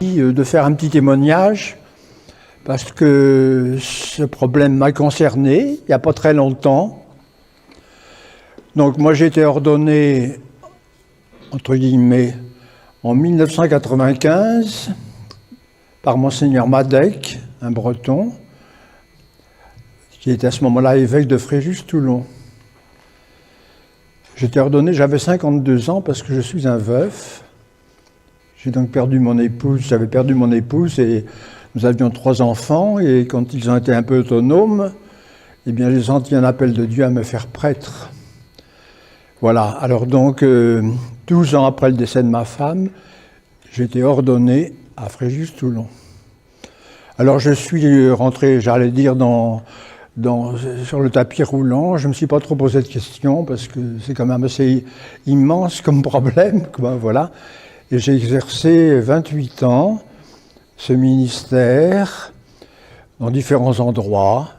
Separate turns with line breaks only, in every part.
De faire un petit témoignage parce que ce problème m'a concerné il n'y a pas très longtemps. Donc moi j'ai été ordonné, entre guillemets, en 1995 par Monseigneur Madec, un breton, qui était à ce moment-là évêque de Fréjus-Toulon. J'étais ordonné, j'avais 52 ans parce que je suis un veuf. J'ai donc perdu mon épouse, j'avais perdu mon épouse et nous avions 3 enfants et quand ils ont été un peu autonomes, eh bien j'ai senti un appel de Dieu à me faire prêtre. Voilà, alors donc 12 ans après le décès de ma femme, j'ai été ordonné à Fréjus-Toulon. Alors je suis rentré, j'allais dire, sur le tapis roulant. Je ne me suis pas trop posé de questions parce que c'est quand même assez immense comme problème, quoi, voilà. Et j'ai exercé 28 ans ce ministère dans différents endroits.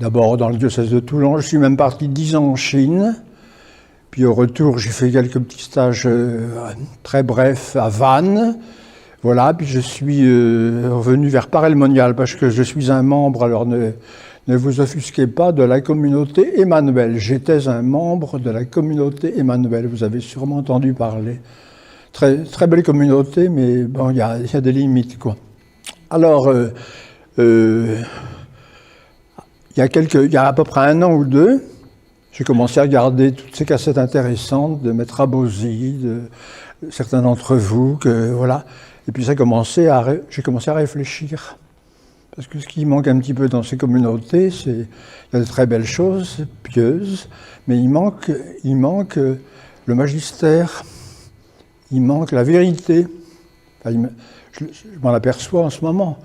D'abord dans le diocèse de Toulon, je suis même parti 10 ans en Chine. Puis au retour, j'ai fait quelques petits stages très brefs à Vannes. Voilà, puis je suis revenu vers Paray-le-Monial parce que je suis un membre, alors ne vous offusquez pas, de la communauté Emmanuel. J'étais un membre de la communauté Emmanuel, vous avez sûrement entendu parler. Très, très belle communauté, mais bon, il y a des limites, quoi. Alors, il y a à peu près 1 an ou 2, j'ai commencé à regarder toutes ces cassettes intéressantes de Maître Abosi, de certains d'entre vous, voilà. Et puis j'ai commencé à réfléchir. Parce que ce qui manque un petit peu dans ces communautés, il y a de très belles choses, pieuses, mais il manque le magistère. Il manque la vérité. Enfin, je m'en aperçois en ce moment.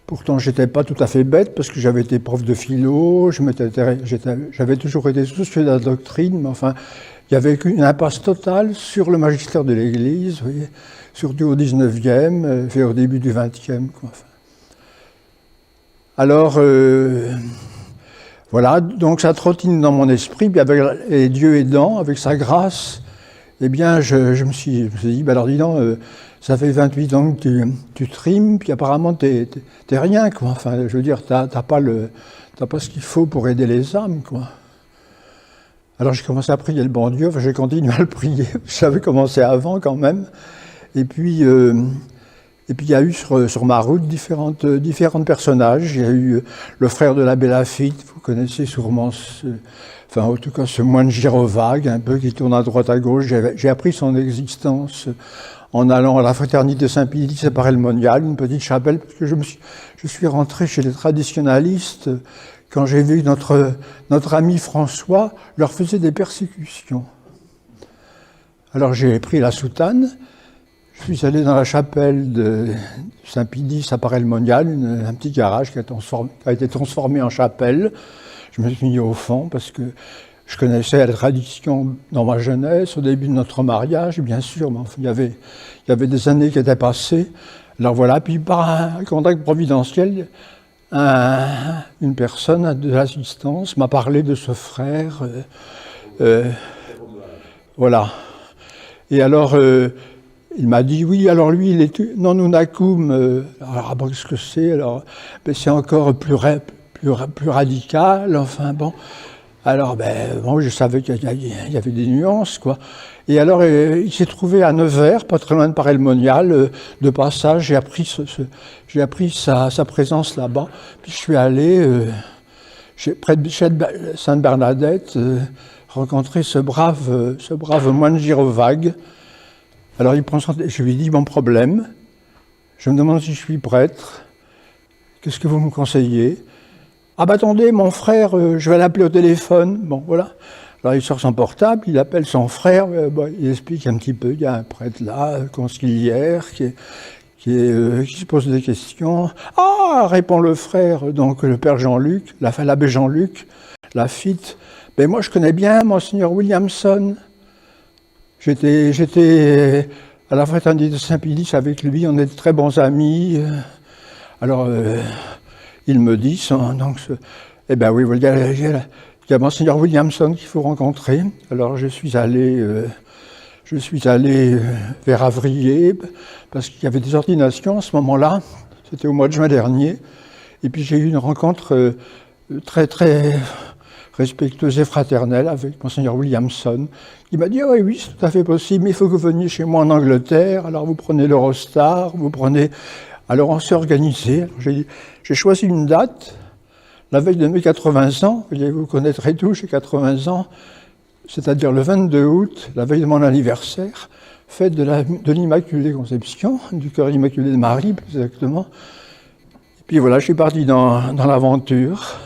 Pourtant, je n'étais pas tout à fait bête parce que j'avais été prof de philo, j'avais toujours été soucieux de la doctrine, mais enfin, il y avait une impasse totale sur le magistère de l'Église, vous voyez, surtout au 19e, et au début du 20e. Quoi, enfin. Alors, voilà, donc ça trottine dans mon esprit, puis et Dieu aidant, avec sa grâce, eh bien, je me suis dit, ben alors dis donc, ça fait 28 ans que tu trimes, puis apparemment t'es rien, quoi. Enfin, je veux dire, t'as pas ce qu'il faut pour aider les âmes, quoi. Alors j'ai commencé à prier le bon Dieu, enfin j'ai continué à le prier, j'avais commencé avant quand même. Et puis il y a eu sur ma route différents personnages. Il y a eu le frère de l'abbé Laffitte, vous connaissez sûrement en tout cas ce moine gyrovague, un peu qui tourne à droite à gauche. J'ai appris son existence en allant à la fraternité Saint-Pilice à Paray-le-Monial, une petite chapelle, parce que je suis rentré chez les traditionalistes quand j'ai vu notre ami François leur faisait des persécutions. Alors j'ai pris la soutane, je suis allé dans la chapelle de Saint-Pilice à Paray-le-Monial, un petit garage qui a été transformé en chapelle. Je me suis mis au fond parce que je connaissais la tradition dans ma jeunesse, au début de notre mariage, bien sûr, mais enfin, il y avait des années qui étaient passées. Alors voilà, puis par un contact providentiel, une personne de l'assistance m'a parlé de ce frère. Voilà. Et alors, il m'a dit, oui, alors lui, il est non nunacum. Alors, qu'est-ce que c'est? Alors, ben, c'est encore plus radical, enfin bon. Alors, bon, je savais qu'il y avait des nuances, quoi. Et alors, il s'est trouvé à Nevers, pas très loin de Paray-le-Monial, de passage. J'ai appris sa présence là-bas. Puis je suis allé, près de Sainte-Bernadette, rencontrer ce brave moine gyrovague. Alors, je lui ai dit mon problème. Je me demande si je suis prêtre. Qu'est-ce que vous me conseillez? Ah bah attendez, mon frère, je vais l'appeler au téléphone. Bon, voilà. Alors il sort son portable, il appelle son frère, il explique un petit peu, il y a un prêtre là, conciliaire, qui se pose des questions. Ah, répond le frère, donc le père Jean-Luc, l'abbé Jean-Luc, Laffitte. Ben moi je connais bien Monseigneur Williamson. J'étais à la fraternité de Saint-Pilice avec lui, on est de très bons amis. Alors, il me dit, eh bien oui, il y a Monseigneur Williamson qu'il faut rencontrer. Alors je suis allé je suis allé vers Avrier, parce qu'il y avait des ordinations à ce moment-là, c'était au mois de juin dernier, et puis j'ai eu une rencontre très très respectueuse et fraternelle avec Monseigneur Williamson, qui m'a dit « oui, oui, c'est tout à fait possible, mais il faut que vous veniez chez moi en Angleterre, alors vous prenez l'Eurostar, vous prenez... » Alors on s'est organisé, j'ai choisi une date, la veille de mes 80 ans, vous connaîtrez tout, j'ai 80 ans, c'est-à-dire le 22 août, la veille de mon anniversaire, fête de l'Immaculée Conception, du cœur immaculé de Marie, plus exactement. Et puis voilà, je suis parti dans l'aventure,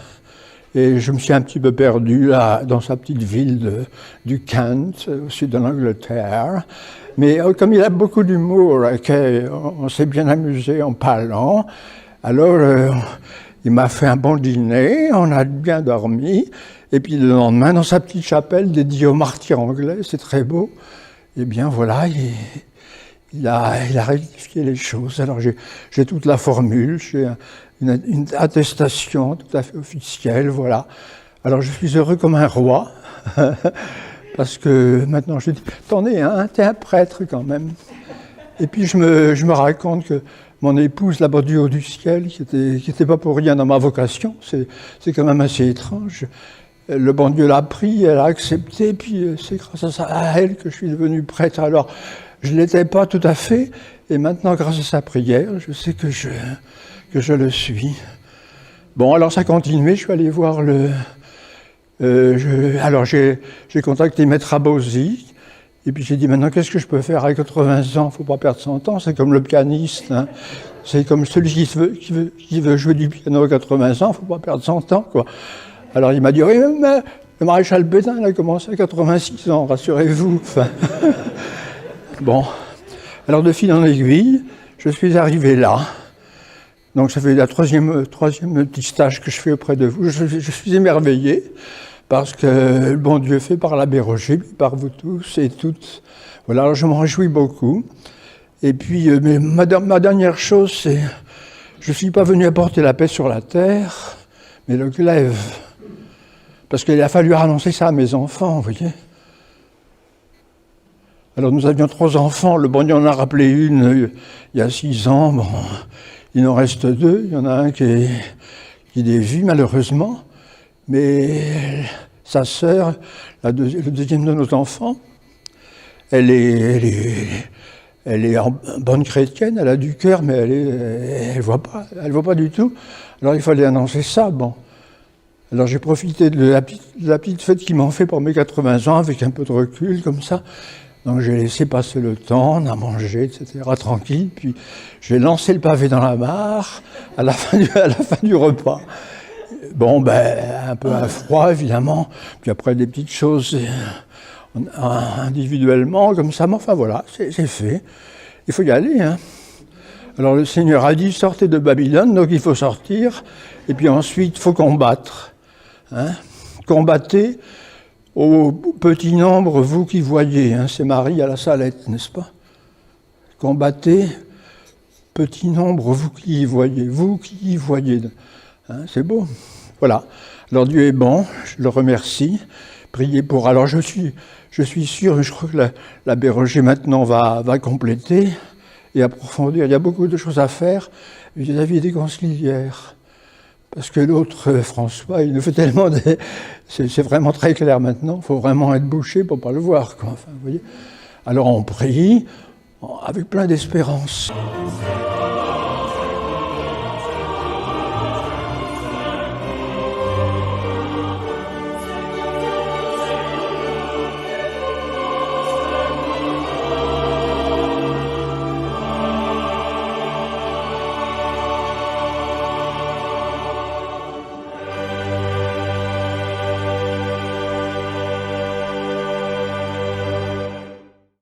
et je me suis un petit peu perdu là, dans sa petite ville du Kent, au sud de l'Angleterre. Mais comme il a beaucoup d'humour, on s'est bien amusé en parlant, alors il m'a fait un bon dîner, on a bien dormi, et puis le lendemain, dans sa petite chapelle dédiée aux martyrs anglais, c'est très beau, eh bien voilà, il a rectifié les choses. Alors j'ai toute la formule, j'ai une attestation tout à fait officielle, voilà. Alors je suis heureux comme un roi, parce que maintenant je dis, attendez, hein, t'es un prêtre quand même. Et puis je me raconte que mon épouse, là-bas du haut du ciel, qui était pas pour rien dans ma vocation, c'est quand même assez étrange. Le bon Dieu l'a pris, elle a accepté, puis c'est grâce à elle que je suis devenu prêtre. Alors, je ne l'étais pas tout à fait, et maintenant, grâce à sa prière, je sais que je le suis. Bon, alors ça a continué, je suis allé voir alors j'ai contacté Maître Abosi, et puis j'ai dit, maintenant, qu'est-ce que je peux faire avec 80 ans? Il ne faut pas perdre son temps, c'est comme le pianiste, hein. C'est comme celui qui veut jouer du piano à 80 ans, il ne faut pas perdre son temps, quoi. Alors il m'a dit, oui, mais le maréchal Pétain, il a commencé à 86 ans, rassurez-vous. Enfin, bon, alors de fil en aiguille, je suis arrivé là. Donc ça fait la troisième petit stage que je fais auprès de vous. Je suis émerveillé parce que le bon Dieu fait par l'abbé Roger, par vous tous et toutes. Voilà, alors je m'en réjouis beaucoup. Et puis, mais ma dernière chose, c'est, je ne suis pas venu apporter la paix sur la terre, mais le glaive. Parce qu'il a fallu annoncer ça à mes enfants, vous voyez. Alors nous avions 3 enfants, le bon Dieu en a rappelé une il y a 6 ans, bon, il en reste 2, il y en a un qui dévie malheureusement, mais sa sœur, le deuxième de nos enfants, elle est bonne chrétienne, elle a du cœur, mais elle voit pas du tout. Alors il fallait annoncer ça, bon. Alors j'ai profité de la petite fête qu'ils m'ont fait pour mes 80 ans, avec un peu de recul, comme ça. Donc j'ai laissé passer le temps, on a mangé, etc., tranquille. Puis j'ai lancé le pavé dans la mare à la fin du repas. Bon, ben, un peu à froid, évidemment. Puis après, des petites choses individuellement, comme ça. Mais enfin, voilà, c'est fait. Il faut y aller, hein. Alors le Seigneur a dit, sortez de Babylone, donc il faut sortir. Et puis ensuite, il faut combattre. Hein, combattez au petit nombre, vous qui voyez, hein, c'est Marie à la Salette, n'est-ce pas? Combattez, petit nombre, vous qui y voyez, hein, c'est beau. Voilà, alors Dieu est bon, je le remercie, priez pour... Alors je suis sûr, je crois que l'abbé Roger maintenant va compléter et approfondir, il y a beaucoup de choses à faire vis-à-vis des conciliaires. Parce que l'autre, François, il nous fait tellement c'est vraiment très clair maintenant, il faut vraiment être bouché pour ne pas le voir, quoi. Enfin, vous voyez. Alors on prie avec plein d'espérance.